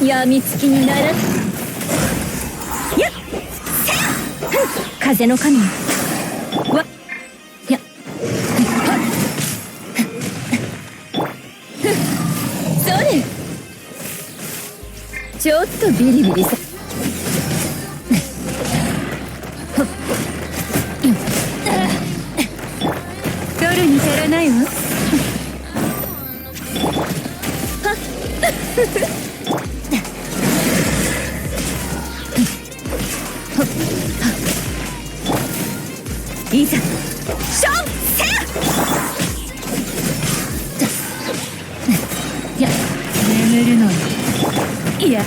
やみつきにならやっ風の神よわやそれちょっとビリビリさ取るに足らないわいざ勝負せや眠るのいや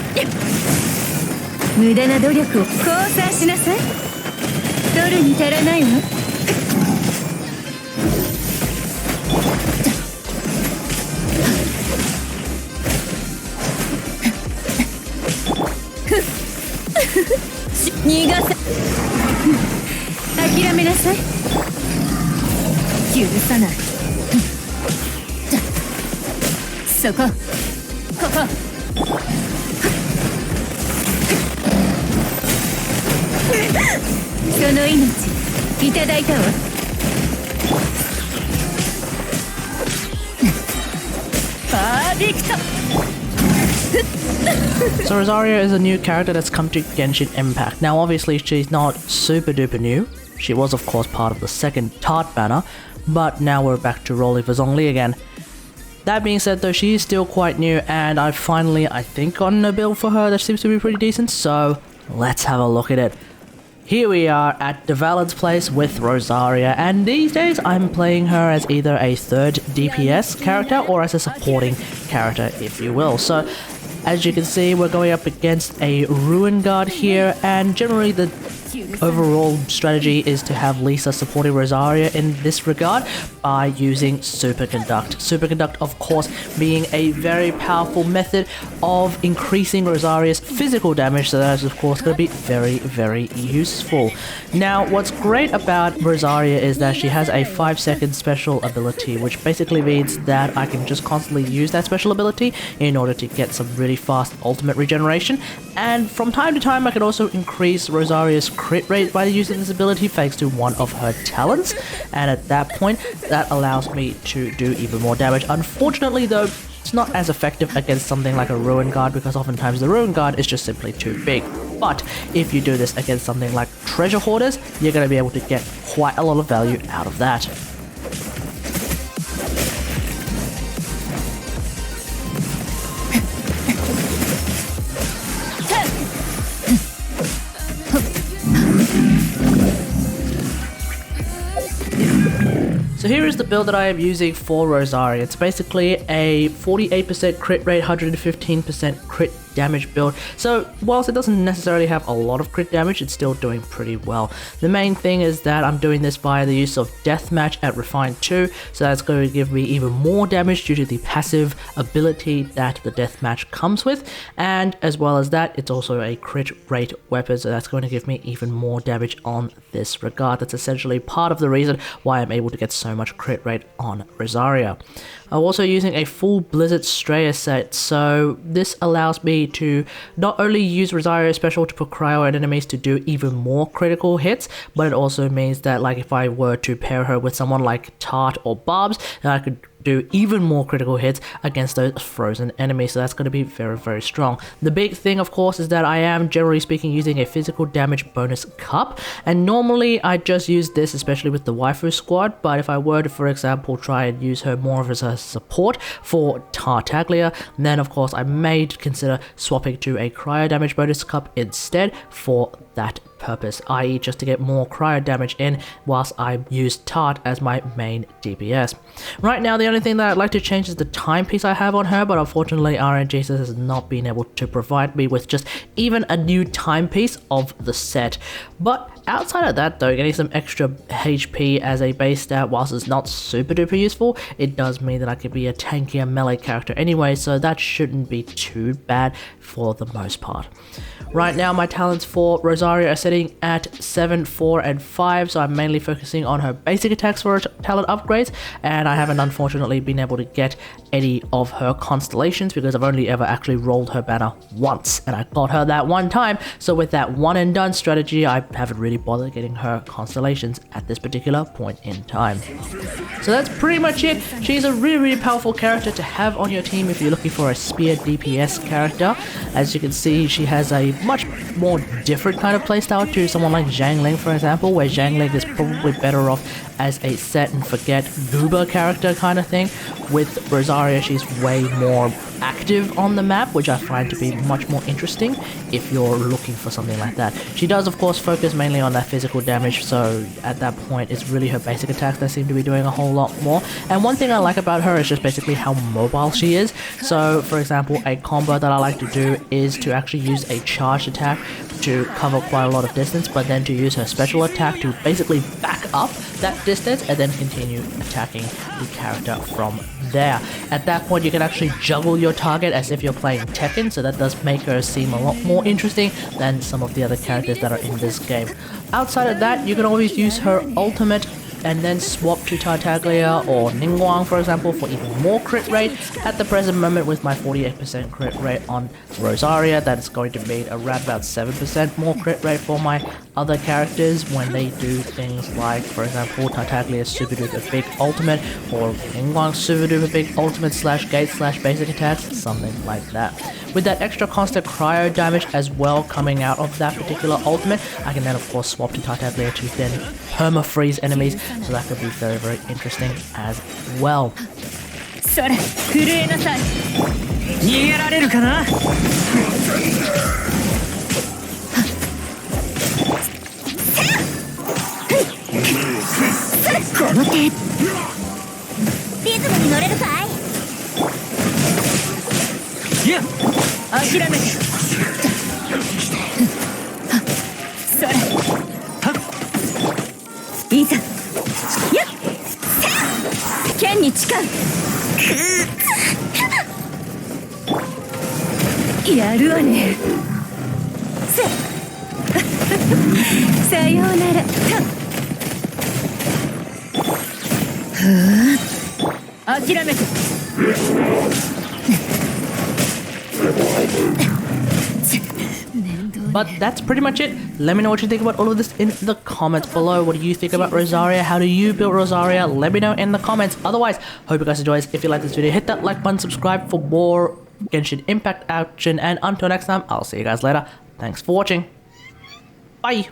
無駄な努力を降参しなさい取るに足らないわ逃がさ諦めなさい許さないそこここその命いただいたわパーフェクトSo Rosaria is a new character that's come to Genshin Impact. Now obviously she's not super duper new. She was of course part of the second Tart banner, but now we're back to Rolly Zongli again. That being said though, she is still quite new and I've finally, I think, gotten a build for her that seems to be pretty decent, so let's have a look at it. Here we are at Devalin's place with Rosaria, and these days I'm playing her as either a third DPS character or as a supporting character, if you will. So as you can see, we're going up against a Ruin Guard here, and generally the overall strategy is to have Lisa supporting Rosaria in this regard by using Superconduct. Superconduct, of course, being a very powerful method of increasing Rosaria's physical damage, so that is of course going to be very, very useful. Now, what's great about Rosaria is that she has a 5-second special ability, which basically means that I can just constantly use that special ability in order to get some really fast ultimate regeneration, and from time to time I can also increase Rosaria's crit rate by using this ability thanks to one of her talents, and at that point that allows me to do even more damage. Unfortunately though, it's not as effective against something like a Ruin Guard because oftentimes the Ruin Guard is just simply too big. But if you do this against something like Treasure Hoarders, you're going to be able to get quite a lot of value out of that. So here is the build that I am using for Rosaria. It's basically a 48% crit rate, 115% crit damage build. So whilst it doesn't necessarily have a lot of crit damage, it's still doing pretty well. The main thing is that I'm doing this via the use of Deathmatch at Refined 2, so that's going to give me even more damage due to the passive ability that the Deathmatch comes with, and as well as that, it's also a crit rate weapon, so that's going to give me even more damage on this regard. That's essentially part of the reason why I'm able to get so much crit rate on Rosaria. I'm also using a full Blizzard Straya set, so this allows me to not only use Rosaria's special to put cryo at enemies to do even more critical hits, but it also means that like if I were to pair her with someone like Tart or Barbs, then I could do even more critical hits against those frozen enemies, so that's going to be very, very strong. The big thing of course is that I am generally speaking using a physical damage bonus cup, and normally I just use this especially with the waifu squad, but if I were to, for example, try and use her more as a support for Tartaglia, then of course I may consider swapping to a cryo damage bonus cup instead for that purpose, i.e. just to get more cryo damage in whilst I use Tart as my main DPS. Right now the only thing that I'd like to change is the timepiece I have on her, but unfortunately RNG has not been able to provide me with just even a new timepiece of the set. But outside of that though, getting some extra HP as a base stat, whilst it's not super duper useful, it does mean that I could be a tankier melee character anyway, so that shouldn't be too bad for the most part. Right now my talents for Rosaria are sitting at 7, 4 and 5, so I'm mainly focusing on her basic attacks for her talent upgrades, and I haven't unfortunately been able to get any of her constellations because I've only ever actually rolled her banner once and I got her that one time. So with that one and done strategy, I haven't really bothered getting her constellations at this particular point in time. So that's pretty much it. She's a really powerful character to have on your team if you're looking for a spear DPS character. As you can see, she has a much more different kind of playstyle to someone like Zhang Ling, for example, where Zhang Ling is probably better off as a set and forget goober character kind of thing. With Rosaria, she's way more active on the map, which I find to be much more interesting if you're looking for something like that. She does of course focus mainly on that physical damage, so at that point it's really her basic attacks that seem to be doing a whole lot more. And one thing I like about her is just basically how mobile she is. So for example, a combo that I like to do is to actually use a charged attack to cover quite a lot of distance, but then to use her special attack to basically back up that distance and then continue attacking the character from there. At that point you can actually juggle your target as if you're playing Tekken, so that does make her seem a lot more interesting than some of the other characters that are in this game. Outside of that, you can always use her ultimate and then swap to Tartaglia or Ningguang, for example, for even more crit rate. At the present moment, with my 48% crit rate on Rosaria, that's going to mean around about 7% more crit rate for my other characters when they do things like, for example, Tartaglia's super duper big ultimate or Ningguang's super duper big ultimate slash gate slash basic attacks, something like that. With that extra constant cryo damage as well coming out of that particular ultimate, I can then of course swap to Tartaglia to then perma-freeze enemies, so that could be very interesting as well. それ震えなさい。逃げられるかな。この手リズムに乗れるかい。いや諦めて。それいざ。やっ剣に誓う。やるわね。さようなら。諦めて。But that's pretty much it. Let me know what you think about all of this in the comments below. What do you think about Rosaria? How do you build Rosaria? Let me know in the comments. Otherwise, hope you guys enjoy this. If you like this video, hit that like button, subscribe for more Genshin Impact action, and until next time, I'll see you guys later. Thanks for watching. Bye!